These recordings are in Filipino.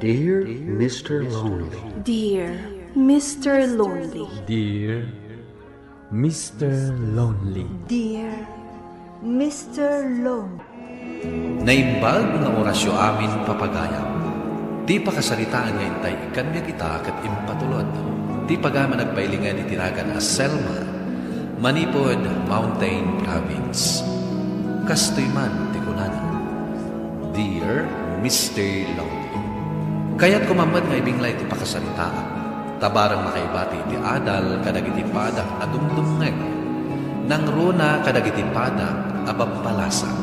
Dear Mr. Lonely. Dear Mr. Lonely. Dear Mr. Lonely. Dear Mr. Lonely. Naimbag nga orasyo amin papagayam. Di pakasalitaan nga intay ikan nga kita kat impatulod. Di pagama nagpailingan itinagan as Selma, Manipod Mountain Province. Kastoy man ti kunana. Dear Mr. Lonely. Kaya't kumamad nga ibinglay ti pakasalitaan. Tabarang makaibati ti adal kadagiti padak adumdumngeg. Nang runa kadagiti padak abampalasang.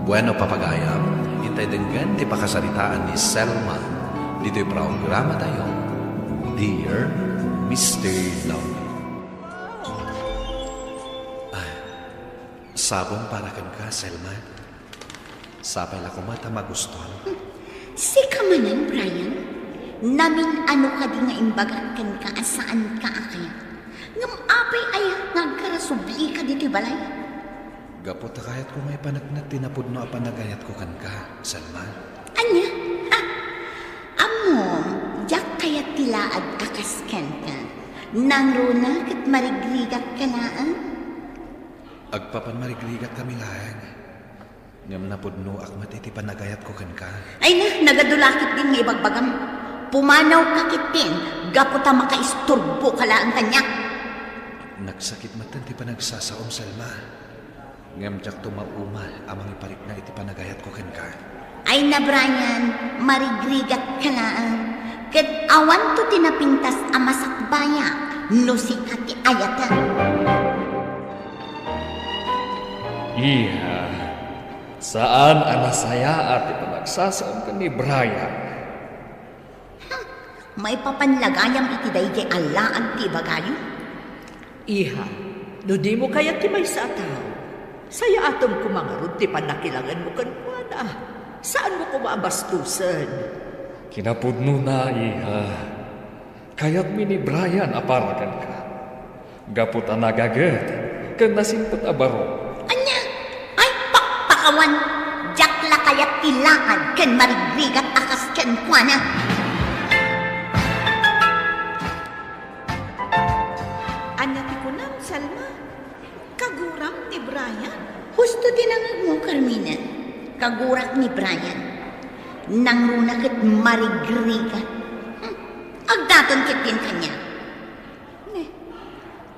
Bueno papagayam, intay denggan ti pakasalitaan ni Selma. Dito'y programa tayo. Dear Mr. Lonely. Sabong para kan ka, Selma. Sapay la kumata magustuhan. Si kamanan, Brian. Namin ano ka di nga imbagan kan ka asaan ka akaya. Ngam apay ay nagkarasubli ka dito balay. Gapot na kahit ko may panagnat tinapod no apanagayat ko kan ka, Selma. Anya? Amom, jak kayat tilaad akas kan ka. Nang runa kat marigrigat ka naan. Agpapan marigrigat kami lahang. Ngam napod no akmat iti panagayat ko kan ka. Ay na, nagadulakit din nga ibagbagam. Pumanaw kakitin, gaputa makaisturbo ka lang kanya. Nagsakit matan ti panagsasaom, Selma. Ngam jak tumaumal amang iparik na iti panagayat ko kan ka. Ay na, Brian, marigrigat ka lang. Kat awan to tinapintas amasakbaya, no si kati ayatan. Iya, saan anasaya at ipanagsasaan ka ni Brian? May papanlagayam iti dayjay allaan ti bagayo. Iha, no di mo kaya ti may sa tao. Saya atom kumangarod ti panakilangan mo kanwana. Saan mo kumabastusan? Kinapudno na, iha. Kaya't mi ni Brian aparagan ka. Gapot ang nagagat, kan nasimpot abaro. Anya, ay pakpakawan. Jakla kayat tilaan ken marigrigat akas ken kuana. Anya ti kunam, Salma? Kaguram ti Brian? Husto dinangag mo, Carmina. Kagurak ni Brian. Nang runa ket marigrigat. Agdaton ket din kanya.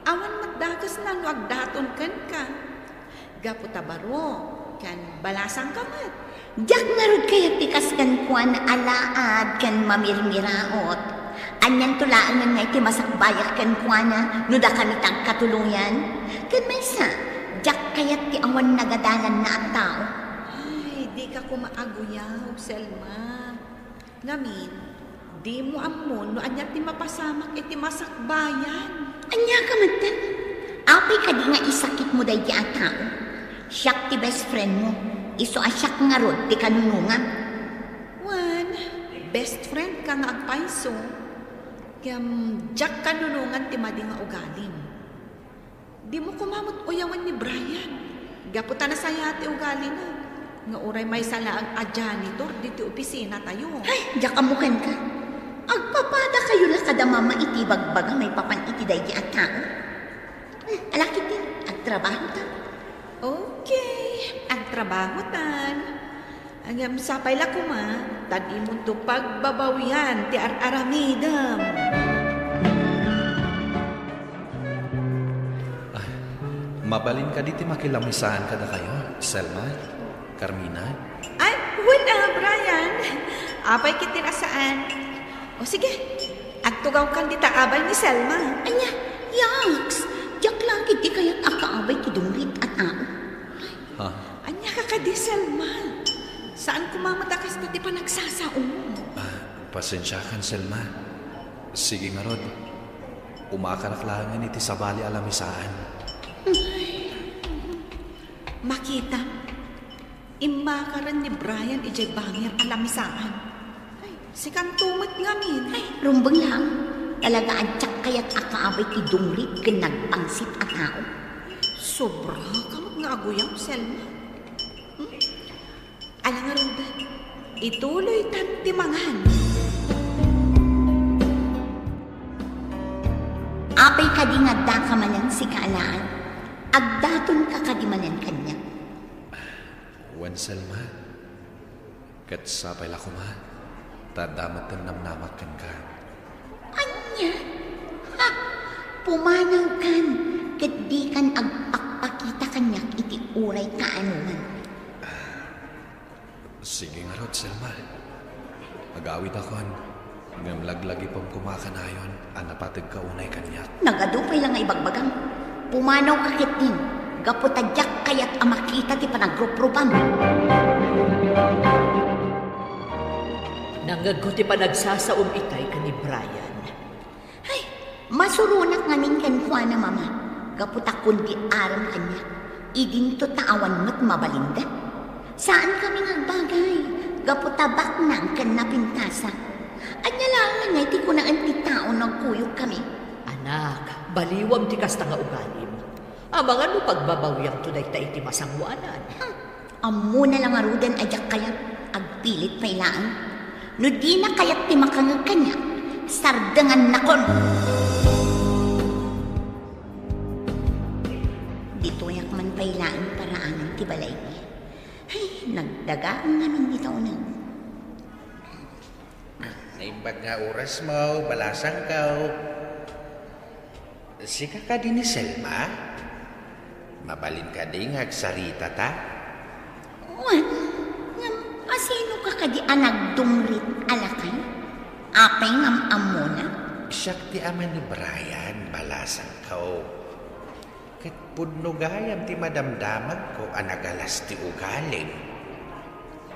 Awan magdagas na no agdaton kan ka. Gaputa baro, kan balasang kamat. Jak ngarod kayat tikas kan kuan alaad kan mamirmiraot. Anyan tulaan nga iti masakbayak kan kuana no da kami tagkatuluyan. Kan maysa, jak kayat ti awan nagadalan na ang tao. Ay, di ka kumaaguyaw, Selma. Ngamin, di mo amon no anya ti mapasamak iti masakbayan. Anya ka mantan. Apay ka di nga isakit mo day di ang tao. Siyak ti best friend mo. Iso asyak nga rod ti kanunungan. Wan, best friend ka nga agpaiso. Kayam, jak kanunungan ti madi nga ugalim. Di mo kumamot uyawan ni Brian. Gaputa na saya ti ugali na. Nga uray may salaang a janitor di ti opisina tayo. Ay, jak amukan ka. Agpapada kayo la kada mama iti bagbaga may papan iti day di ang tao. Alakit din, agtrabaho ta. Okay, ang trabaho tan. Ang sapay la kuma, tan imong to pagbabawian ti ar-aramidam. Mabalin ka diti makilamisahan ka na kayo, Selma, Carmina. Ay, wala, Brian. Apay kitin asaan. O sige, agtugaw kan di taabay ni Selma. Anya, yaks. Jak lang kiti kaya't akaabay ti dungrit at ao. Ha? Anya ka di Selma. Saan kumamatakas na di pa nagsasaong? Pasensya kan, Selma. Sige nga rod. Umakanaklangan iti sabali alamisaan. Makita, imakaran ni Brian ijay bangir alamisaan. Ay, si kantumot ngamin. Ay, rumbang lang. Talaga adyak kaya't akaabay ti dungrit ken nagpangsit at ao. Sobra kamot nga aguyaw, Selma. Alang nga ron, ituloy tan timangan. Apay ka di nga da ka manan si kaalaan. Agdaton ka kadimanan kanya. Wan Selma, kat sapay la ko ma, tadamat namnamak kan ka. Anya? Ha? Pumanaw kan, kat di kan agpakpakita kanyak iti uray kaanuman. Sige nga rod, Selma. Agawid akon. Ngamlaglagi pang kumakanayon, ang napatag ka unay kanyak. Nagadupay lang nga ibagbagang. Pumanaw kakit din. Gaputadyak kaya't amakita ti panagrupruban. Nangag ko ti panagsasaom itay ka ni Brian. Ay, masurunak nga nin kan kuha na mama. Gaputak kundi aram kanya. Idin to taawan mo't mabalinda. Saan kami nagbagay? Gaputabak nang kan napintasa. At nalangan nga iti ko na anti tao nagkuyog kami. Anak, baliwam ti kasta nga ugalim. Amangan mo pagbabawiyang tunay ta iti masangwanan. Amo na lang arudan ajak kayat agpilit pailaan. No di na kayat ti makangag kanya, sardangan nakon. Ditoyak man pailaan paraanan ti balay niya. Ay, nagdagaan namin dito na. Naimbag nga oras mo, balasang ka. Sika ka din ni Selma? Mabalin ka din agsarita ta? Wan, asino ka kadi anagdungrit alakay? Apay ngam amona? Siyak ti aman ni Brian, balasang ka. Kat pudnugayam ti madamdamag ko anagalas ti ugaling.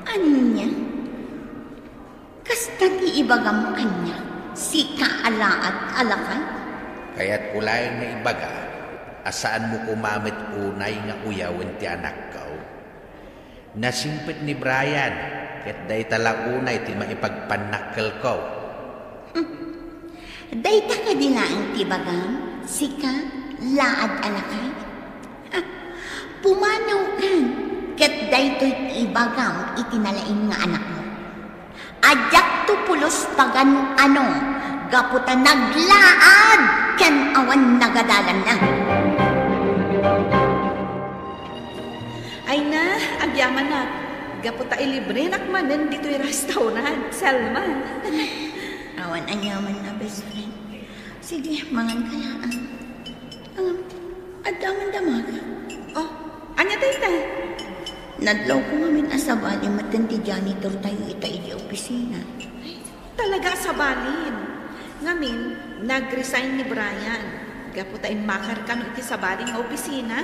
Anya? Kasta ti ibagam kanya, si kaalaat alakay? Kaya't kulayan nga ibaga, asaan mo kumamit unay nga uyawan ti anak ka. Nasimpit ni Brian, ket day tala unay ti maipagpanakkel ko. Day ta ka dilaang ti bagam, si ka laad alakay? Pumanaw kan, ket day to'y ti ibagam itinalain nga anak mo. Ajak to pulos pagan ano, gaputa naglaad, ken awan nagadalan na. Ay na, agyaman na. Gaputa ilibre nakmanan dito'y restaurant, Selma. Awan anyaman na, best friend. Sige, mangan kayaan. Adaman damaga. Oh, anya tayta? Nadlaw ko ngamin asabali matindi janitor tayo itay di opisina. Talaga sa balin. Ngamin, nag-resign ni Brian. Gaputain makar ka no iti sa baling nga opisina.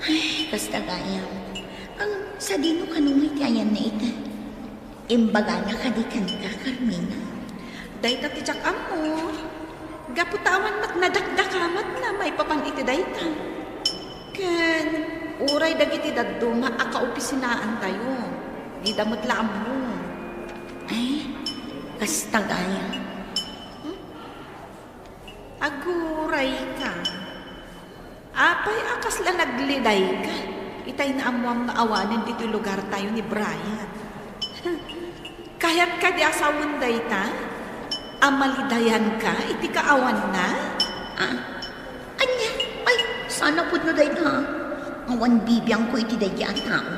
Ay, kasta gaya. Ang sa dino kanong itiayan na ita. Imbaga na kadikan ka, Carmina. Dayta ti jak amo. Gaputawan mat nadakdakamat na may papan iti dayta. Ken, uray dagiti daddo nga aka-opisinaan tayo. Di damot laam mo. Ay, kasta gaya. Aguray ka. Apay akas la nagliday ka. Itay na amuam nga awanin dito lugar tayo ni Brian. Kaya't ka di asawon dayta? Amalidayan ka? Iti kaawan na? Anya, ay, sana po na dahi na. Awan bibiyang ko iti dahi ang tao.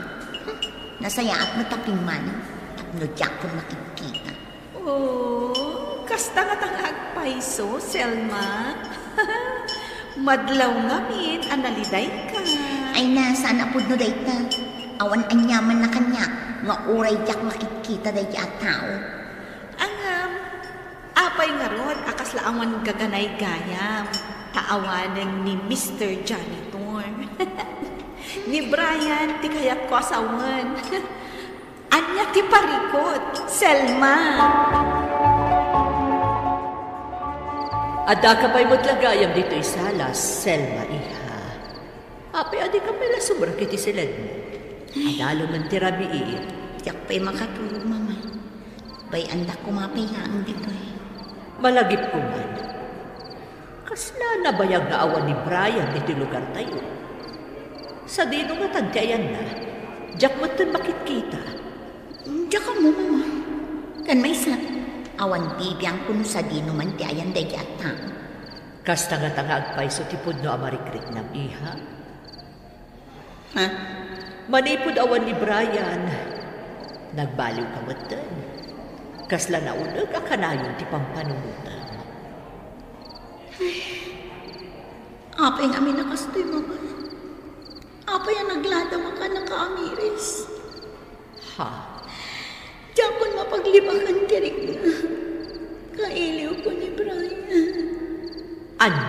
Nasaya at mataping man. Tapno diyak po makikita. Oh, kasta nga agpaiso, Selma. Madlaw ngamin, analiday ka. Ay na, sana po na dahi na. Awan anyaman na kanya. Nga uray diyak makikita dahi ang tao. Apay nga ron, akas laawan gaganay gayam. Taawanan ni Mr. Janitor. Ni Brian, ti kayat ko asawan. Anya ti parikot, Selma. Ada ka pa'y maglagayam dito isalas, Selma iha. Apay adi ka pala sobra kiti silad mo. Adalo man tirabiin. Diyak pa'y makatulog, mama. Bay andak kumapayaan dito eh. Malagip ko man. Kasla na bayag na awan ni Brian iti lugar tayo. Sa dino nga tagkayan na, diyak mo ito makikita. Diyak ka mo, mama. Kan may sa, Awan bibiyang kuno sa dino man ti ayan dagyata. Kas tanga-tanga agpaiso ti pudno amarikrik ng iha. Ha? Manipod awan ni Brian. Nagbaliw kawatan. Kasla naunag akanayon ti pampanunutan. Apay nga minakastoy mama. Apay ang nagladama ka ng kaamiris. Ha? Diyan mapaglibakan tirik na. Kailiw ko ni Brian. Ano?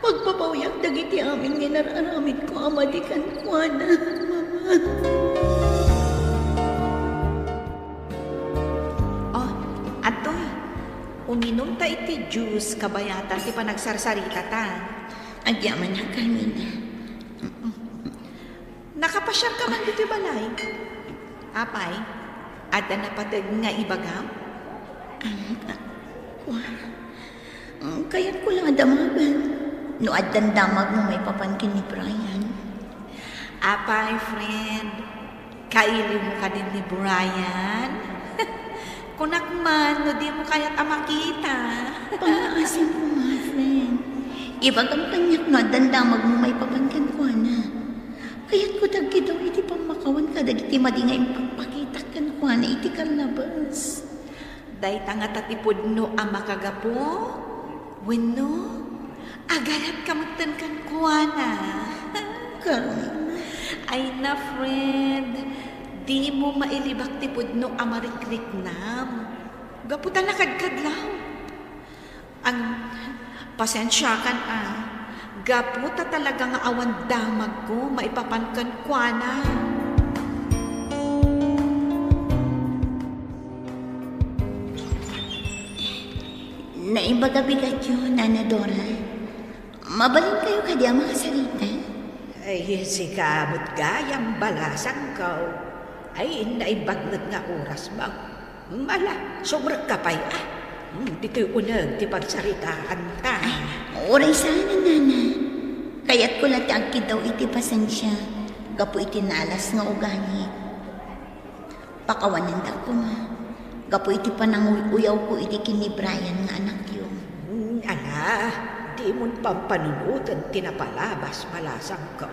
Pagpapawiyak dagiti amin ginararamid ko amadikan ko na, mama. Oh, atoy. Uminom ta iti juice kabayata ti panagsarsarita ta. Agyaman na Carmina. Nakapasyar ka man dito balay. Apay, ada na patag nga ibagaw? Kaya't ko lang adamagan. No adan damag mo may papankin ni Brian. Apay, friend. Kaili mo ka din ni Brian. Kunak man, no di mo kaya't amakita. Pangaasin ko nga, friend. Ibagam kanyak no adan damag mo may papankin ko na. Kaya't ko tagi daw iti pamakawan ka dagiti madingay pagpakitakan ko na iti kalabas. Day tanga tatipod no ang makagapo. Wenno, agarat kamutan kan kuana. Carmina. Ay na, friend. Di mo mailibak tipod no amarikrik nam. Gaputan na kadkadlaw. Ang pasensya kan gaputa talaga nga awan damag ko maipapankan kuana. Naibagabigat yun, Nana Dora. Mabalin kayo kadya makasalita. Ay, si kamot gayang balasang ko. Ay, naibagnat nga oras ba? Mala, sobrang kapay dito'y unag, ti pagsaritaan ta. Oray sana, Nana. Kaya't ko latagkid daw iti pasensya. Gapo iti nalas nga ugali. Pakawanan da ko ma. Gapo iti pananguyaw ko iti kini Brian nga anak yun. Ala, di mo'n pampanunutan tinapalabas malasang ko.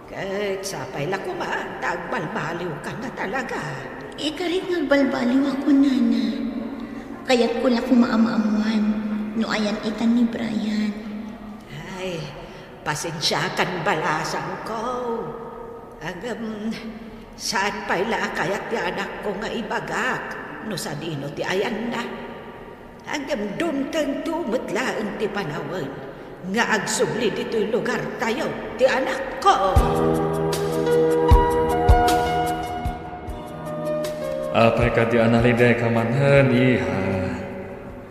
Kahit sapay la kuma, tagbalbaliw ka na talaga. Ikarit nagbalbaliw ako, Nana. Kaya't ko la kumaamaamuhan. No ayan itan ni Brian. Ay, pasensya kan balasang ko. Agam, saan pa'y la kaya't ti anak ko nga ibagak? No sa dino ti ayan na. Agam dumtang tumutlaan ti panawan. Nga agsubli dito'y lugar tayo ti anak ko. Apay ka di analide ka manhan, iha.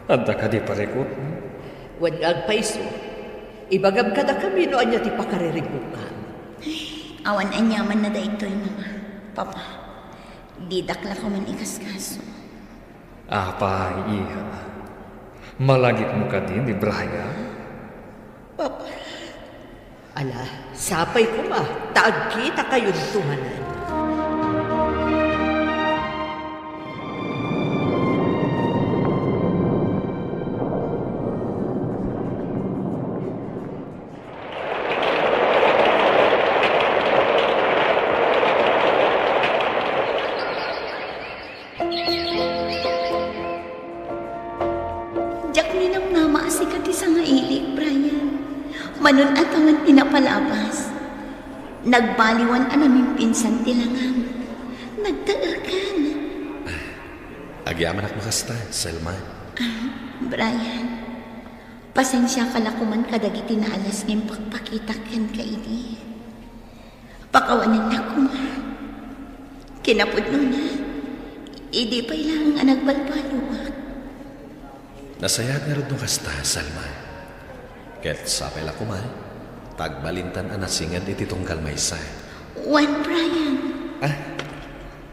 Adda ka di parikot. Wan agpaiso, ibagam ka na kami no anya ti pakariribukan. Awan anyaman na da ito'y mama. Papa, didakla ko man ikaskaso. Apay, iha. Malagip mo ka din ni Brian? Papa. Ala, sapay ko ma, taag kita kayong tumanan. Jak ninang namaasikat isa nga ilik, Brian. Manon at awan pinapalabas. Nagbaliwan anaming pinsan tilangam. Nagtaarkan. Agyaman ak makasta, Selma. Brian, pasensya ka lakuman kadagiti na alas ngayong pagpakitakan ka ini. Pakawanan na kuma. Kinapod nun na. Idi pa ilang nga nagbalbaluwak. Nasayag nga rin nung kasta, Selma. Ket sapay la kumay, tagbalintan anasingad iti tunggal maysa. Juan Brian.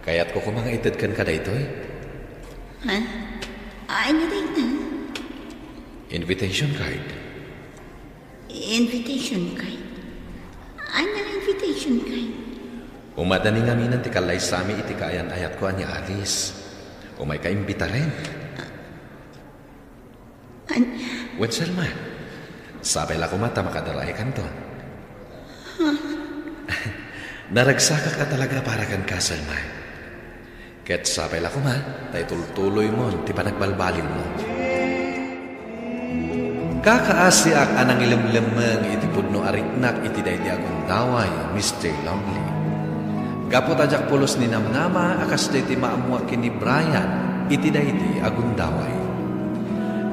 Kaya't ko kumanga itad kan kada ito eh. Ha? Ano rin na? Invitation card. Invitation card? Ano invitation card? Umadani nga minan ti kalay sami iti kaayan ayat ko anya alis. Umay ka imbita rin. Wen Selma, sabay la ko mata makadaray kanton. Naragsaka ka talaga para kan ka, Selma. Ket sabay la ko ma, tay tultuloy mo, ti panagbalbalin mo. Kakaasiak anang ilemlemeng iti pudno ariknak iti day di agon daway, Mr. Longley. Gapot ajak pulos ni namnama akas day ti maamuak kini Brian iti day di agon daway.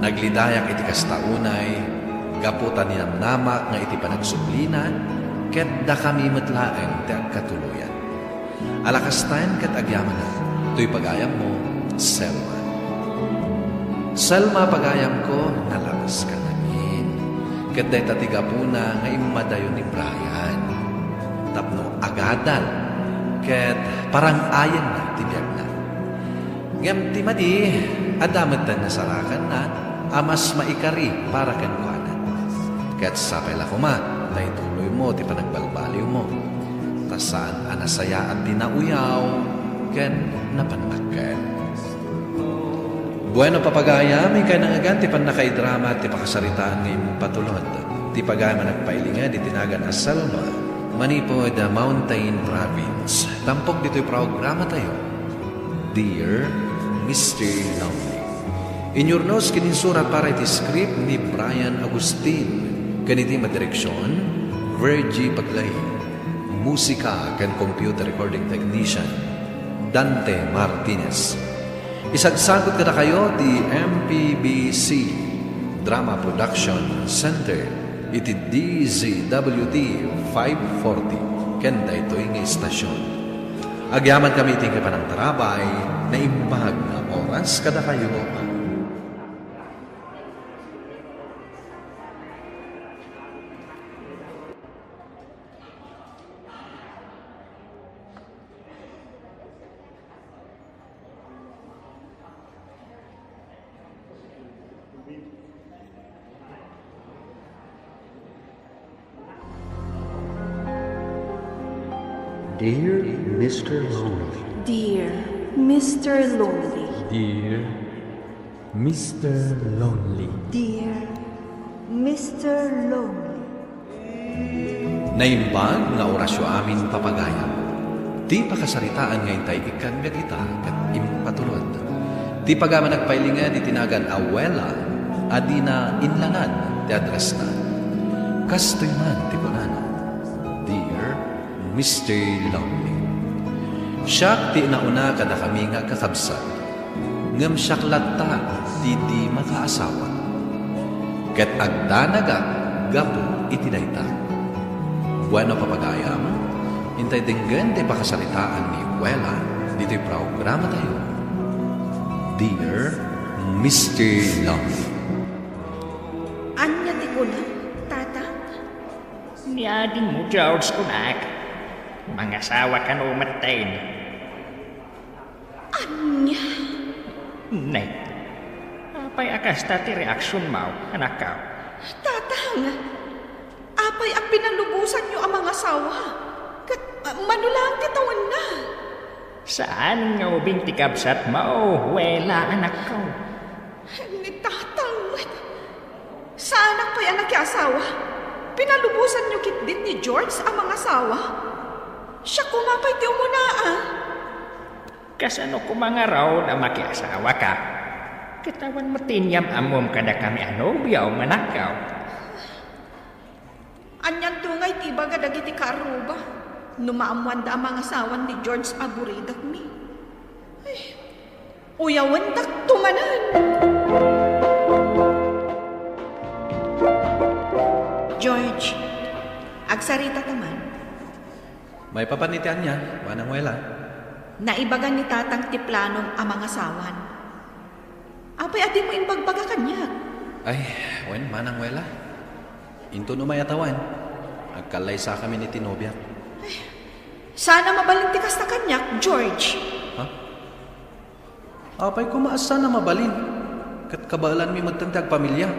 Naglidayak iti kastaunay, gaputan ni namnama nga iti panagsublina, ket da kami metlaeng ti agkatuluyan. Alakastayan ket agyaman na, to'y pagayam mo, Selma. Selma, pagayam ko, nalabas ka namin. Ket day tatigapuna nga imadayon ni Brian. Tapno agadal, ket parang ayan na tibiyag na. Ngam ti madi, adamet na nasarakan na, amas maikari para kankuanan. Ket sapay la kuma, day tuloy mo, ti panagbalbaliw mo. Tasaan anasaya at tinauyaw, ken napanmakkan. Bueno papagaya, may ka nang agan, ti pan nakaidrama at ti pakasaritaan ngayong patulod. Ti pagaya managpailinga, di tinagan as Selma, manipo the Mountain Province. Tampok dito'y programa tayo. Dear Mr. Longley. In your notes, kininsurat para iti script ni Brian Agustin. Kaniti madireksyon, Virgie Paglay. Musika kan computer recording technician, Dante Martinez. Isagsagot ka na kayo di MPBC Drama Production Center iti DZWT 540 kenda ito'y nga istasyon. Agyaman kami iting kapanang tarabay na imbag na oras kada kayo. Dear Mr. Lonely. Dear Mr. Lonely. Dear Mr. Lonely. Dear Mr. Lonely. Naimbag nga orasyo amin papagayam. Ti pakasaritaan nga intay ikan nga kita kat impatulod. Ti pagama nagpailinga di tinagan awela adina inlanad ti adres na. Kastoy man ti kunana. Dear Mr. Longley. Siyak ti nauna kada kami nga kakabsat. Ngam siyak latta ti di makaasawa. Ket agdanaga gapo iti dayta. Bueno papagayam, intay dinggan ti pakasaritaan ni Wela dito'y programa tayo. Dear Mr. Longley. Anya ti kunan, tata? Niadin mo, George, kunak. Mangasawa ka no matayin. Anya? Nay, apay akas ti reaksyon mo, anak ka. Tatang, apay ang pinalubusan niyo ang mga asawa. Manulang titawan na. Saan nga ubing tikabsat mo, Wela, anak ko? Ni tatang, saan ang pay anak asawa? Pinalubusan niyo kit din ni George ang mga asawa? Siya kumapay ti umunaan. Kasano ko mga raw na makiasawa ka? Katawan mo tinyam amom kada kami biyaw manakaw. Anyan tungay ti baga dagiti kaaruba. Numaamuan da ang mga asawan ni George aburidak mi. Ay, uyawan dak tumanan. George, agsarita taman. May papanitian niya, Manang Wela. Naibagan ni tatang ti planong ang mga asawan. Apay adi mo imbagbaga kanya. Ay, wen, Manang Wela. Into no may atawan. Agkalay sa kami ni Tinobyak. Sana mabalintikas na kanyak, George. Ha? Apay kumaasa na mabalin. Kat kabalan mi magtantag pamilya.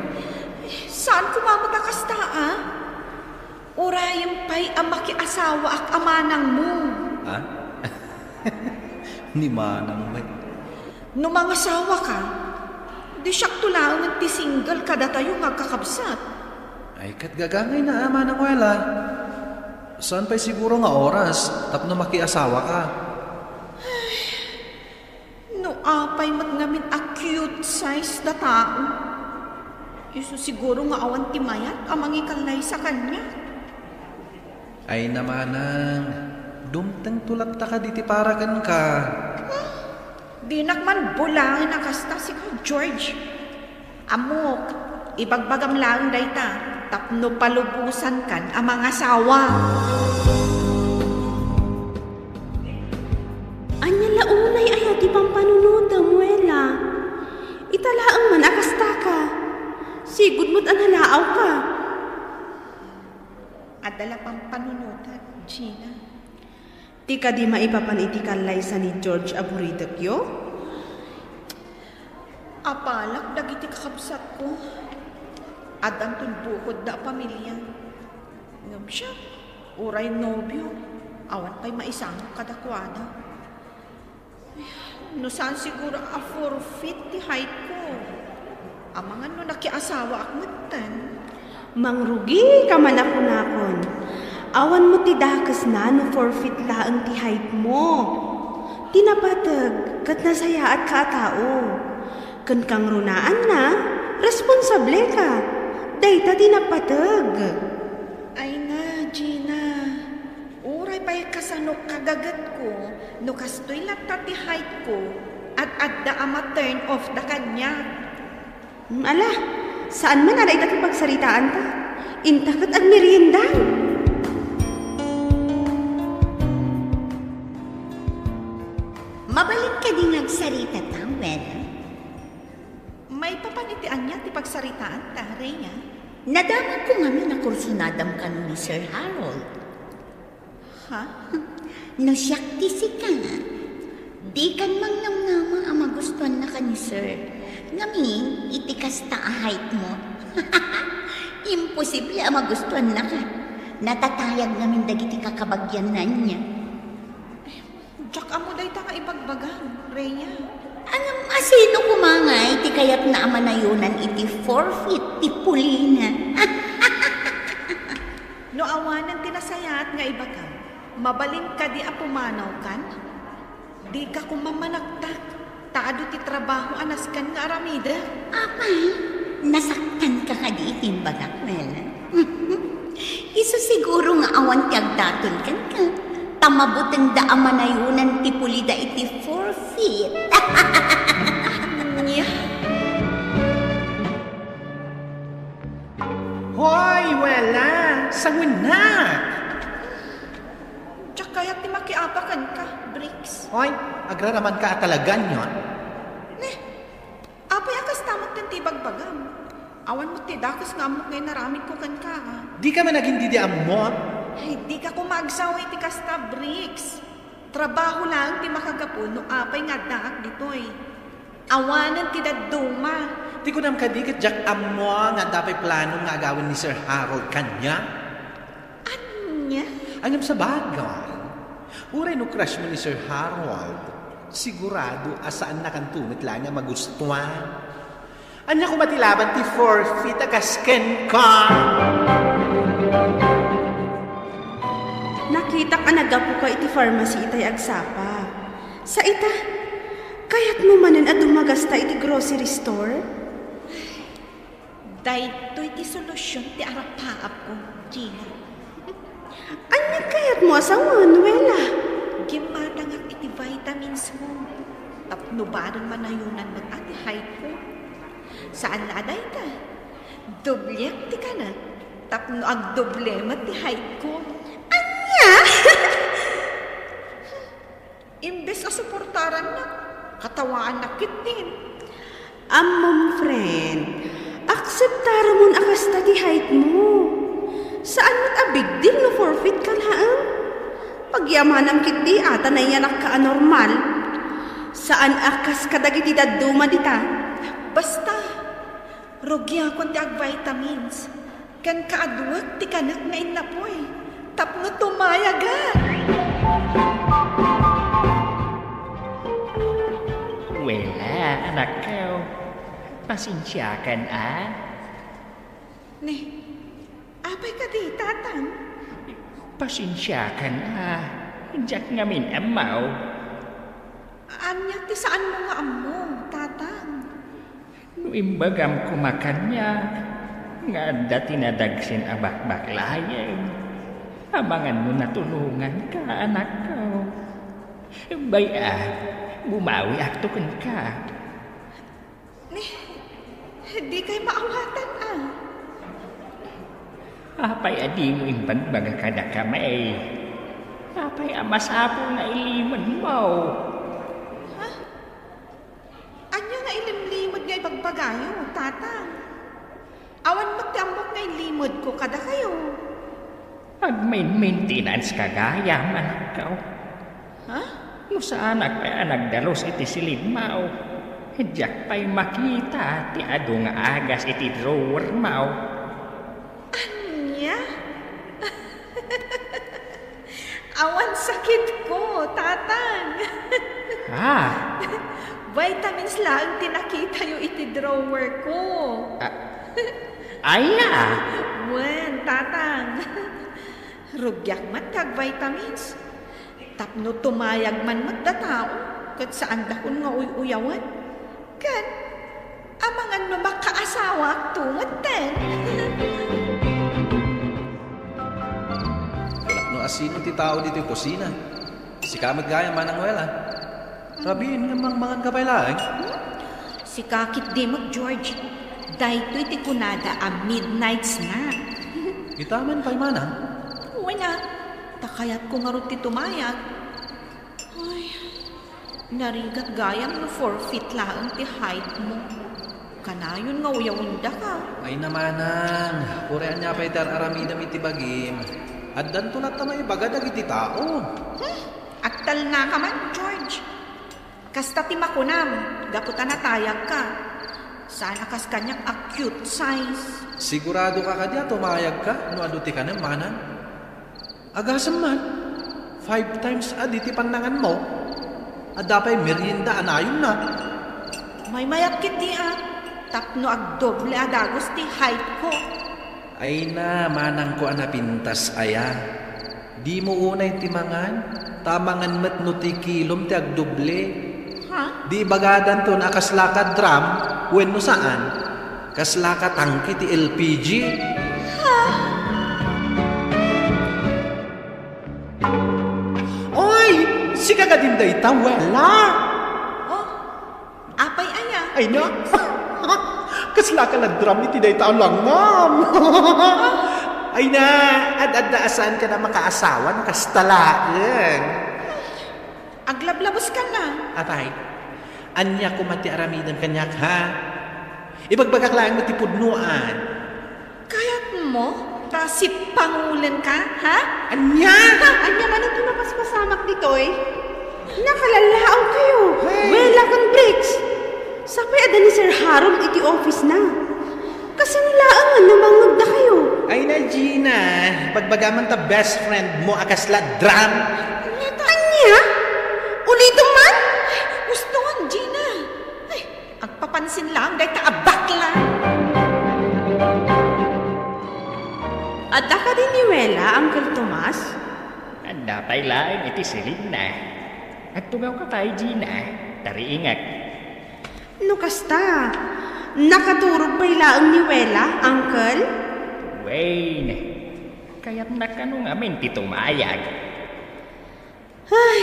Saan kumamatakas ta, ah? Urayan pa'y ang makiasawa at amanang mo. Ha? Ni Manang may. No mga asawa ka, Di siyak tulangan ti single kada tayo nga kakabsat. Ay kat gagangay na ama ng wala. Saan pa'y siguro nga oras tapno makiasawa ka? No apay matngamin a cute size da tao. Iso siguro nga awan ti mayat amang ikalay sa kanya. Ay namanang, dumteng tulad ta ka diti paragan ka. Di nakman bulangin na kasta si George. Amok, ibagbagam lang dayta, tapno palubusan kan ang mga asawa. Anya launay ayaw di pang panunuta, Muela. Italaang man akasta ka. Sigud mo't anhalaaw ka. Adala pang panunutan, Gina. Di ka di maipapanitikalay sa ni George Aburidakyo? Apalak dagiti kakabsat ko. Adan bukod da pamilya. Ngam siya, uray nobyo. Awan pa'y maisang kadakwada. No saan siguro a forfeit ti height ko. Amangan no nakiasawa akmutan. Mangrugi ka man ako nakon. Awan mo ti dakas na no forfeit laang ti height mo. Tinapatag kat nasaya at katao. Kan kang runaan na, responsable ka. Dayta tinapatag. Ay na, Gina. Uray pa'y kasanok kagagat ko, no kastoy lata ti height ko, at adda ama turn off da kanya. Ala, saan man aray dati pagsaritaan ta? Intakat ag meriendang. Mabalik ka din nagsarita ta, Wela. May papanitian niya ti pagsaritaan ta, Rhea. Nadaman ko nga na kursunadam ka ni Sir Harold. Ha? No siyak tisi ka nga. Di kan mang namnama ang magustuhan na ka ni Sir. Ngamin, itikas ta a height mo. Imposible ang magustuhan na ka. Natatayag namin dagiti kakabagyanan niya. Diyak amo day ta nga ibagbagan, Rhea. Anong asino kumangay, ti kayat na amanayunan iti forfeit, ti pulina. No awanan tinasayat nga ibaga, mabalin ka di apumanaw kan? Di ka kumamanagtak, taado ti trabaho anas kan nga aramida. Apay, nasaktan ka ka di itimbagak, Wela. Iso siguro nga awan ti agdaton kan ka. Tamabuteng da amanayunan ti pulida iti forfeit. Nya? Hoy, Wela! Sangwin na! Diyak kaya ti makiapakan ka, Bricks. Hoy, agraraman ka talagan yun. Apay akas tamot ten ti bagbagam. Awan mo ti dakas nga amok ngay naramid ko kan ka. Di ka man naging didiam mo. Ay, di ka kumagsaway ti kasta, Bricks. Trabaho lang ti makagapo no apay nga daak ditoy. Awanan ti daduma. Di ko nam kadikit jak amo nga dapat plano nga agawin ni Sir Harold kanya. Anya? Anyam sa bagay. Uray no crush mo ni Sir Harold. Sigurado asaan na kan tumit lang nga magustuhan. Anya ko matilaban ti forfeit agasken ka. Nakita ka nagapo ka iti pharmacy itay agsapa. Sa ita, kayat mo manan at dumagasta iti grocery store? Dahito iti solusyon ti arapaap ko, Gina. Anya kayat mo asawa, Noela? Gimatangak iti vitamins mo. Tapno barang manayunan mo ati height ko. Saan laday ka? Doblek ti ka na. Tapno ag doblema ti height ko. Anya? Imbes na suportaran na, katawaan na kitin. Amom friend, akseptara mon akas ta ti height mo. Saan mo't a big deal no forfeit ka laang? Pagyamanang kiti ata na yanak ka anormal. Saan akas kadagiti daduma dita? Basta, rogya kon ti ag vitamins. Kan kaadwag ti kanak nga inapoy. Tapno tumayagan. Wela, anak ko. Pasensyakan, Ne, apay ka di, tatang? Pasensyakan, Jack ngamin amaw. Anya, ti saan mo nga amo, tatang? No imbagam kumakanya, nga dati nadagsin abak-baklayan. Abangan mo na tulungan ka, anak ko. Baya, bumawi aktukan ka. Ne, di kay maawatan, Apay adi mo imbagbaga kada kamay. Apay amasapo nga iliman mo. Anya nga ilimlimod nga ibagbagayo, tatang? Awan magtiambok nga ilimod ko kada kayo. Pag may maintenance kagaya, anak ko. No sa anak pa nagdalos iti silid-maw. Diyak pa'y makita ti ado nga agas iti drawer maw. Anya? Awan sakit ko, tatang. Vitamins lang tinakita yung iti drawer ko. Aya! Wen, tatang. Rugyak man kag vitamins. Tapno tumayag man magdatao. Kat saan dakon nga uyawan. Kan, amangan no makaasawa tungod ten. No asino ti tao dito yung kusina. Si kamad gaya manangwela. Rabiin nga mangan ka pa'y laing. Si kakit di mag-George. Dahito iti kunada a midnight snack. Itaman pa'y manang. Wala. Takayat ko nga rin ti tumayag. Ay, narigat gayam no 4 feet lang ti height mo. Kanayon nga uyawunda ka. Ay namanang. Purean niya pa'y aramidam iti bagim. At danto na tamay bagadag iti tao. Aktal na ka man, George. Kasta ti makunam. Gaputan na tayag ka. Sana kas kanyang acute size. Sigurado ka kadya tumayag ka. No aduti ka na manan. Agasan man. 5 times adi ti panangan mo. Adapay merienda anayon na. May mayakit di Tapno agdoble adagos ti height ko. Ay na, manang ko anapintas aya. Di mo unay timangan. Tamangan mat no ti kilom ti agdoble. Di bagadan to na kaslaka drum. When no saan? Kaslaka tangki ti LPG. Oy! Si kagadinday tawela! Apay aya. Ay na! Kasla ka nag-drum iti day taon lang, ma'am! Ay na! Ad-adaasan ka na makaasawa ng kastalaan. Aglablabos ka na. Atay, anya ko mati aramidan kanyak, ha? Ibagbagak lang mo ti pudnuan. Kayat mo? Si pangulan ka, ha? Anya! Anya man ito napaspasamak ditoy. Nakalalaw kayo. Wala kang breaks. Sapay ada ni Sir Harold iti office na. Kasi nilaangan na mangag na kayo. Ay na, Gina. Pagbagaman ta best friend mo akasla drum. Anya? Ulito man? Gustuhan, Gina. Ay, agpapansin lang dahil kaabak lang. Adda ka din ni Wela, Uncle Tomas? Dapay lang iti silid na. At tugaw ka tayo, Gina. Tariingat. No kasta, nakaturog pa ilaang ni Wela, Uncle? Wayne, kaya't nakanong amin ti tumayag. Ay,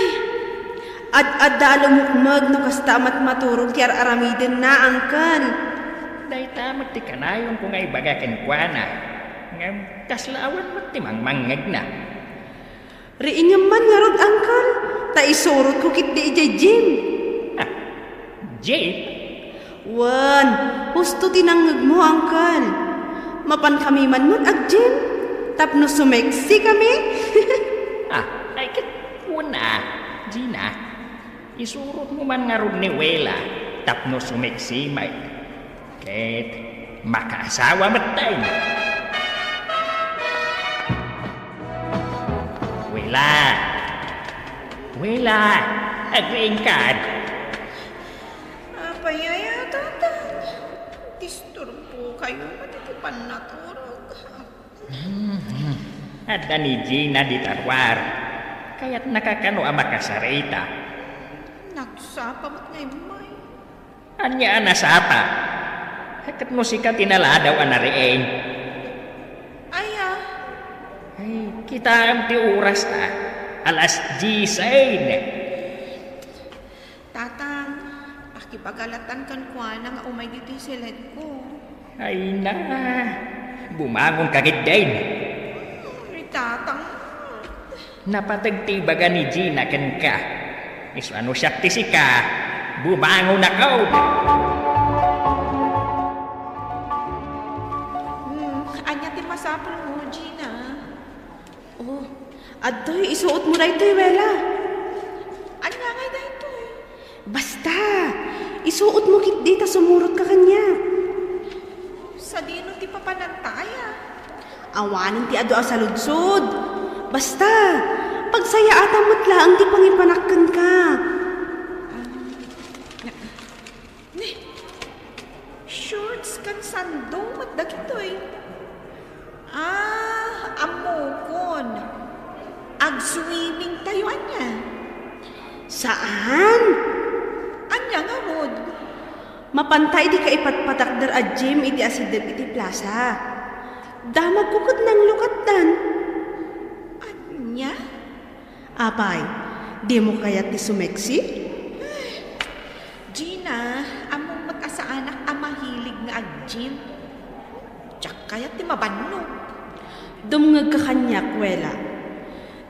ad-adda lumukmag no kasta mat maturog kaya aramidin na, Uncle. Dahil tamat ti kanayon kung ay bagakan kwa na. Ngam kaslawan mat ti mangmangag na. Riin nga man nga rod, Uncle. Ta isurot ko kit di ijay Jim. Jim? Wan, husto tinangag mo, Uncle. Mapan kami man mo't ag Jim. Tapno sumeksi kami. Ay kat una, Gina. Isurot mo man nga rod ni Wela. Tapno sumeksi may. Ket makaasawa matay. Wela, agreeing ka. Apay aya, tatang. kayo matitipan na turog. At ni Gina di tarwar. Kaya't nakakano ang makasarita. Nagsapa mo't ngay may. Anya anasapa. Hakat mo sika tinala daw anarieng. Ay, Kita ang ti oras na. Alas 10. Tatang, pakipagalatan kan kwa na nga umay dito silid ko. Ay na. Bumangon kagit din. Tatang. Napatagtibaga ni Gina ken ka. Iso ano siya tisika. Bumangon na ka. Anya ti masapol mo, Gina. Oh, adoy, isuot mo na ito, Wela. Anya ngay da ito Basta, isuot mo kit dita, sumurot ka kanya. Sa dino ti papanantaya. Awanin ti ado sa ludsod. Basta, pagsaya ata mo't laang ti pangipanakkan ka. Shorts kan sandong matdag ito amokon. Ag-swimming tayo, anya. Saan? Anya nga, Rod. Mapantay di ka ipatpatakdar a gym iti asideg iti plaza. Damag kukot ng lukatan. Anya? Apay, di mo kaya ti sumeksi? Gina, among mag-asa anak ang mahilig nga ag-gym. Tsak kaya ti mabanno. Dumngag ka kanya, Kwela.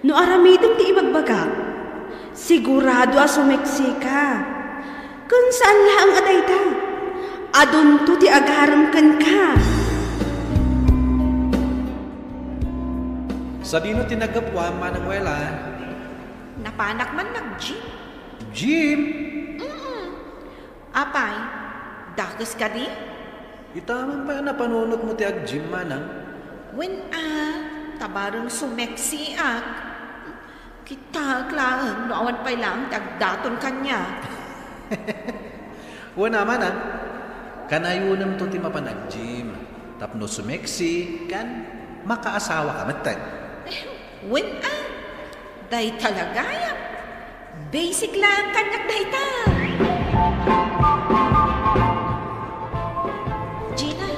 No aramidem ti ibagbaga, sigurado a sumeksi ka. Kung saan laang adayta, adun to ti agaram kan ka. Sa dino tinagapwa Manangwela. Napanak man nag-gym. Gym? Apay, dakis ka di? Itaman pa napanunot mo ti ag-gym Manang. When tabarang sumeksi ak. Kita klaan, noawan pa'y lang tagdaton kanya. Wana Manang. Kanayunam to ti mapanag-gym. Tapno sumeksi kan makaasawa ka matag. When day talaga yan. Basic lang kanyak dahita. Gina,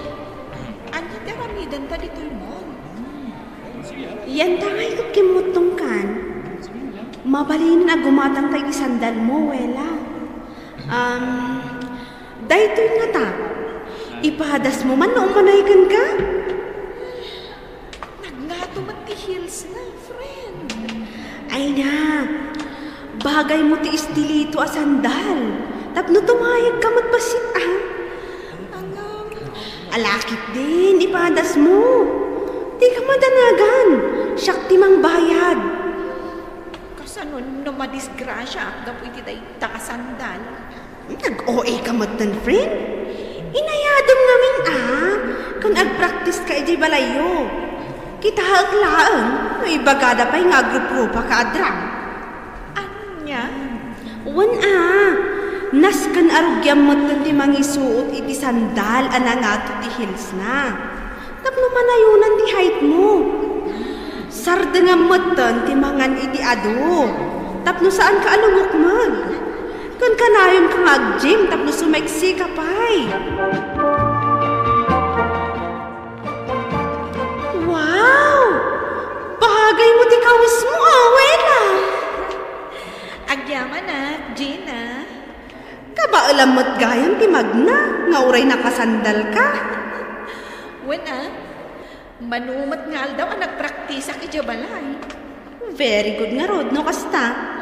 anya ti ramidan ta dito'y mo? Yan tangay kat kimutong kan. Mabalin na gumatang tayo sandal mo, Wela. Dahito'y nga ta. Ipahadas mo man noong manaygan ka? Nagnato man ti heels na, friend. Ay na, bagay mo ti istilito a sandal. Tapno tumayag ka matbasit Alakit din, ipahadas mo. Di ka madanagan. Siyak ti mang bayad. Kasanon no madisgrasya ak gapu iti day takasandal. Nag-OA ka matan, friend? Inayadom namin kung ag-practice ka iti balayo. Kita aglaan, may bagada pa'y nga grupo ka adram. Anya? Wan naskan arugyam matan ti mangisuot iti sandal anangato ti heels na. Tapno manayunan ti height mo. Sarda nga matan ti mangan iti ado. Tapno saan ka alumukmag. Kung kanayon ka nga ag-gym, tapno sumeksi ka pa'y. Wow! Bagay mo ti kawis mo, Wela. Agyaman Gina. Kabaalam mo't gayam ti magna, nga uray nakasandal ka. When manumat nga daw ang nagpraktisa ki Jabalay. Very good nga, Rod, no kasta.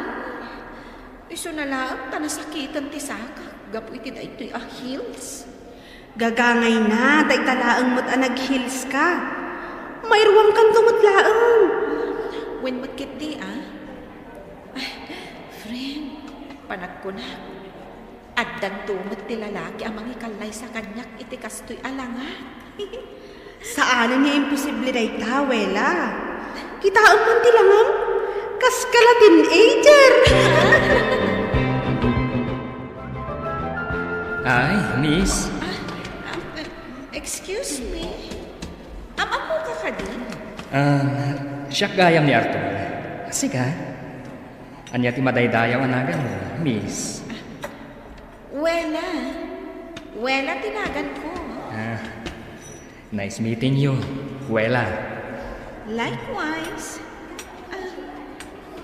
Iso na lang, tanasakitan ti saka. Gapu iti da ito'y heels. Gagangay na, day talaang mo't nag-heels ka. Mayroong kang tumutlaang. When matkit di friend, panag ko na. Addan tumot ti lalaki ang mangikalay sa kanyak iti kastoy alangan. Saan niya imposible day ta, Wela? Kitaan man ti langam, kas kala teenager. Ay, miss. Excuse Siya gayam ni Arthur. Sige. Anya ti madaydayaw anagan mo, miss. Wela tinagan ko. Nice meeting you, Wela. Likewise.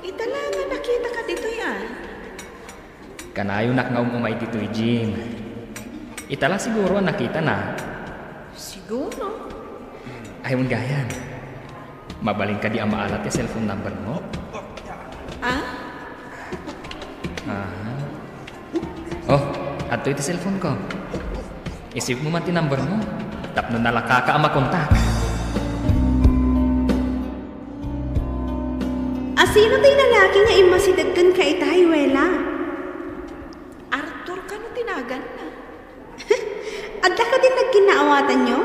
Italangan nakita ka dito yan. Kanayo nakngaw mo may dito'y Jim. Itala siguro nakita na. Siguro. Ayaw gayan. Mabaling ka di ang maalat yung cellphone number mo. Oh, ato iti cellphone ko. Isip mo man ti number mo. Tapno nalaka ka ang makontak. Sino tayo lalaki nga imasidagkan ka itay, Wela? Arthur ka no tinagan na. Adla ka din nagkinaawatan nyo?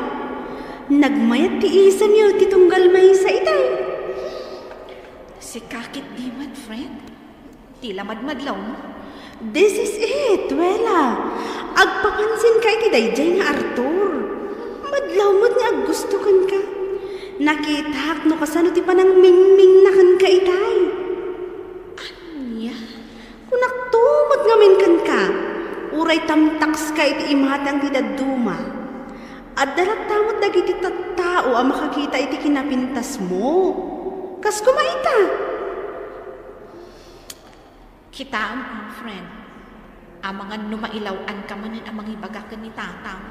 Nagmayat ti isa niyo titunggal may sa itay. Si kakit di man, friend. Tila madmadlaw mo. This is it, Wela. Agpapansin ka iti dayjay nga Arthur. Madlaw mo't nga aggustukan ka. Nakitak no kasano ti panang mingming na kan ka itay. Anya? Kunaktumot ngamin kan ka. Uray tamtaks ka iti imatang ti daduma. At darat-tamot dagiti tattao ang makakita iti kinapintas mo. Kas kumaita. Kita ang friend. Ang mga numailawan ka manan ang mga ibagakan ni tatang.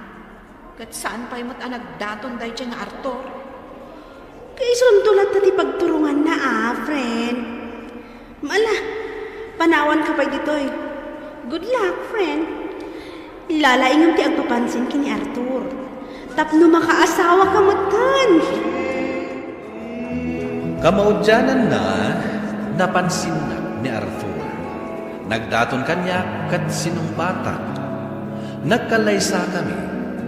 Kat saan pa'y mo't anagdaton dahi dyan nga Arthur? Kaisuntulat na ti pagturungan na friend. Mala, panawan ka pa dito'y. Good luck, friend. Ilalaingam ti agpapansin kini Arthur. Tapno makaasawa ka matan. Kamaudyanan na, napansin na ni Arthur. Nagdaton kanya kat sinumbatan. Nagkalaysa kami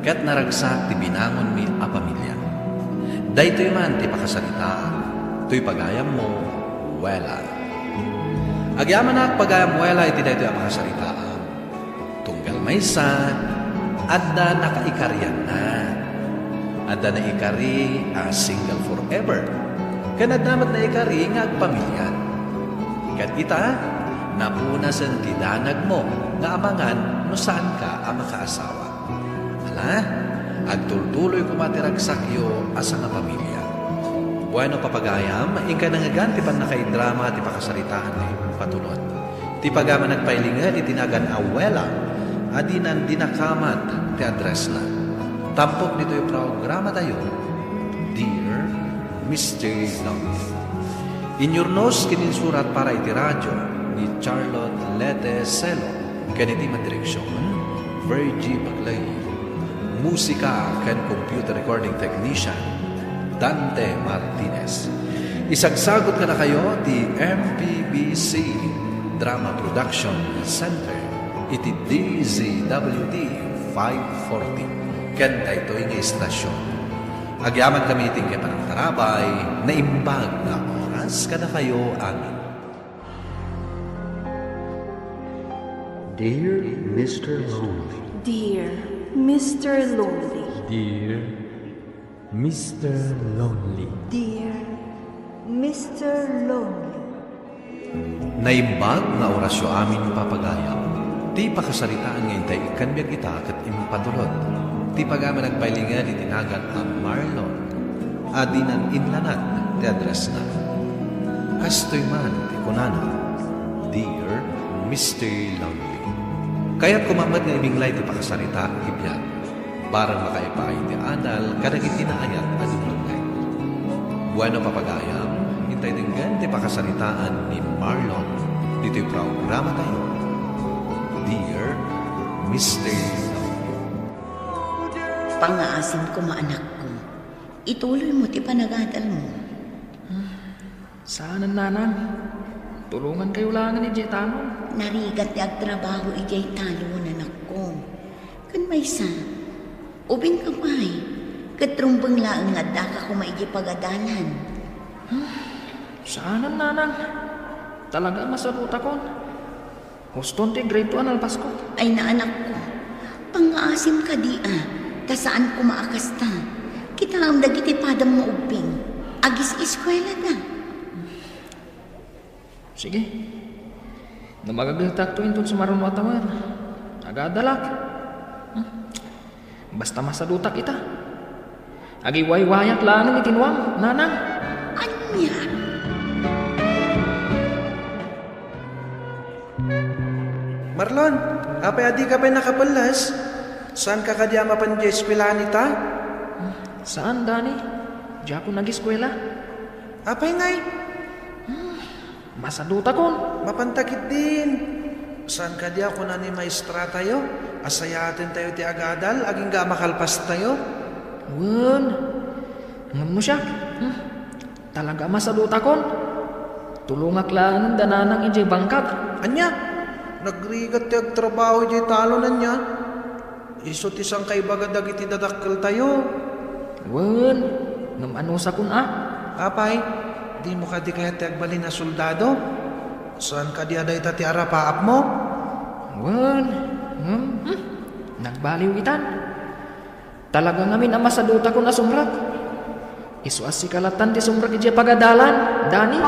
kat naragsak ti binangon mi a pamilya. Daytoy man ti pakasalitaan, to'y pagayam mo, Wela. Agyaman na pagayam Wela iti daytoy a pakasalitaan. Tunggal maysa, adda nakaikaryan na. Adda na ikari a single forever. Kanadamat na ikari nga agpamilyan. Kat kita, napunasan ti danag mo nga amangan no saan ka ang makaasawa. Hala, agtultuloy kumatiragsak yo asa nga pamilya. Bueno papagayam, ingka nangagan ti pan nakaidrama ti pakasalitaan ni patulot. Ti pagama nagpailingan iti tinagan Wela, adinan dinakamat ti address na. Tampok dito yung programa tayo, Dear Mr. Longley. Inyornos kininsurat para iti radyo ni Charlotte Lete Celo, kaniti madireksyon, Virgie Baglay. Musika kan computer recording technician, Dante Martinez. Isagsagot ka na kayo di MPBC Drama Production Center, iti DZWD 540. Kanta ito yung istasyon. Agyaman kami iting kaya parang tarabay na imbag na oras ka na kayo amin. Dear Mr. Lonely. Dear Mr. Lonely. Dear Mr. Lonely. Dear Mr. Lonely. Naimbag na orasyo amin papagayam. Ti pakasalitaan ngayon tayo ikanbiyag kita kat impatulod. Ti pagaman nagpailingan itinagan ang Marlon. Adinan inlanat ti address na. Kastoy man ti kunano. Dear Mr. Lonely. Kaya't kumamad nga ibinglay ti pakasalita ibyan. Barang makaipay ti anal kadagit tinaayat at dumlungay. Bueno papagayam, hintay dinggan ti pakasalitaan ni Marlon. Dito'y programa tayo. Dear Mr. Lonely. Pangaasim ko maanak ko. Ituloy mo ti panagadal mo. Saan ang nanang? Tulungan kayo langan ni Jetano. Narigat ti agtrabaho ijay talo nanak ko. Kan may sa, ubing kamay, katrumbang laang nga daka ko maigi pagadalan. Saan ang nanang? Talaga masaruta ko. Huston ti grade 2 alpas ko. Ay naanak ko, pangaasim ka di ta saan ko maakasta. Kita ang dagiti padam mo ubing. agis eskwela na. Sige. Na magagalitak to sa marunong atawan. Agadalak. Basta masadutak ita. Agi waywayat lang ni tinwang, nanang. Anya? Marlon, apay adi ka pa nakapalas? Saan ka kadya mapan di eskwelahan ita? Saan, Dani? Di ako nag-eskwela. Apay ngay? Masaduta kon. Mapantakit din. Saan ka di ako na ni maestra tayo? Asayatin tayo ti agadal, aging ga makalpas tayo. Wen, ngam mo siya. Talaga masaduta kon. Tulungak lang ng dananang ijay bangkag. Anya, nagrigat ti agtrabaho ijay talonan niya. Isot isang kaibaga dagiti dadakkel tayo. Wen, ngam ano sa kun Apay, di mo ka di kaya ti agbalin na soldado? Saan ka di aday ti arapaap mo? Wen, nagbaliw itan. Talaga ngamin ang masaduta ko na sumrak. Isuas si kalatan di sumrak ijay pagadalan, Dani.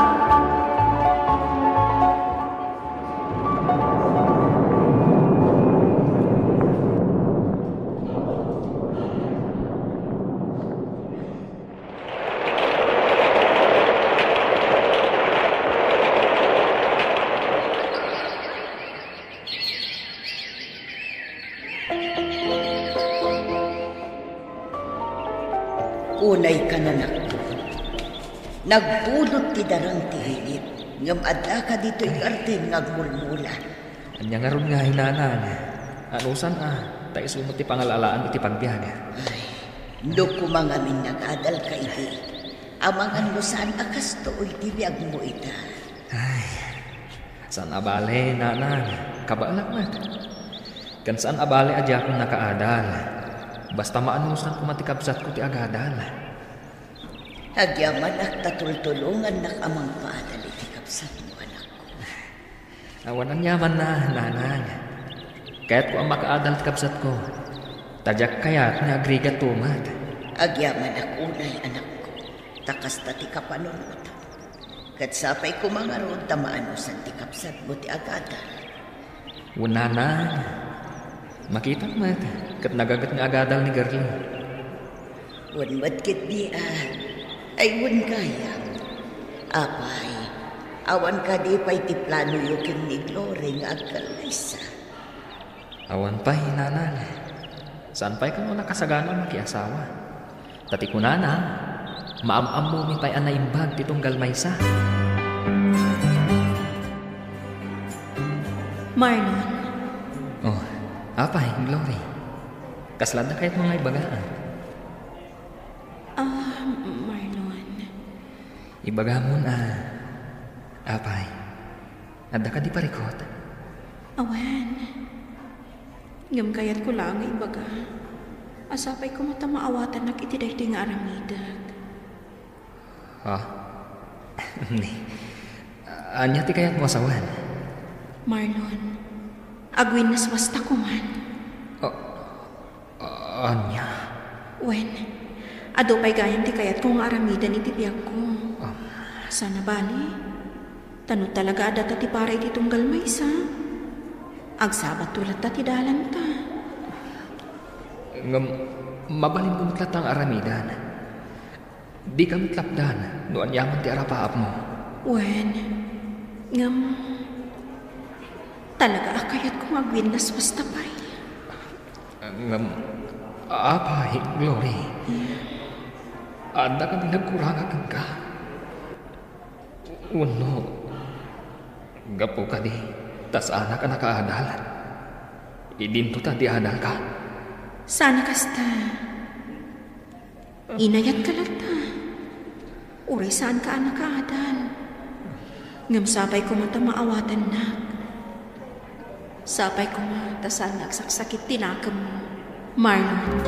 Unay ka na nakto. Nagpulot ti darang ti hilit. Ngam adda ka dito'y garden ngagmulmula. Anya nga ron nga hinanan. Anusan tayo sumot ti pangalalaan iti pagbiyaga. Ay, do kumangamin nagadal ka iti. Amangan mo saan akas to'y tibiyag mo ita. Ay, saan abale, nanan? Kabaalak mat. Kan saan abale adya akong nakaadal. Basta maanusan kumatikabsat ko ti agadal. Agyaman ak tatultulungan nak amang paadal iti kapsat mo, anak ko. Awan ang yaman na, nanang. Kaya't ko ang makaadal ti kapsat ko. Tadyak kaya't nga agrigat tumat. Agyaman ak unay, anak ko. Takas ta ti kapanunot. Kat sapay ko mga roon tamaanusan ti kapsat mo ti agadal. Wala na. Makita mat. Kat nagagat nga agadal ni Garli. Wan matkit di ay wan kaya. Apay, awan ka di pa'y ti plano yukin ni Glory nga agkalaysa. Awan pa'y nanan. Saan pa'y kang nakasagana makiasawa? Tati ko na, maam-am mo mi pa'y anaimbag titong galmaysa. Marlon. Oh, apay, Glory. Kaslad na kahit mga ibagaan. Marlon. Ibaga mo na. Apay, adda ka di parikot. Awan. Ngam kayat ko lang nga ibaga. Asapay ko mata maawatan na kitiday ti nga aramidag. Ni. Anya ti kayat mo asawan? Marlon, agwin nas wasta ko man. Anya? Wen, ado pa'y gayan ti kayat kong aramidan iti biyag ko. Sana bali, tanong talaga ada ta ti paray ti tunggal maysa. Agsabat tulad ta ti dalan ta. Mabalin ko mitlat ang aramidan. Di ka mitlapdan, noon yaman ti arapaap mo. Wen, talaga akayat kong agwin nas wasta pa'y. Apay, Glory. Anda kami nagkurangakan ka. Uno, gapo ka di, tas anak ka nakaadal. Idinto ta di adal ka. Sana kasta. Inayat ka lang ta. Uray saan ka anak kaadal. Ngam sapay ko mata maawatan na. Sapay ko mata saan nagsaksakit tinakam mo. Marlon.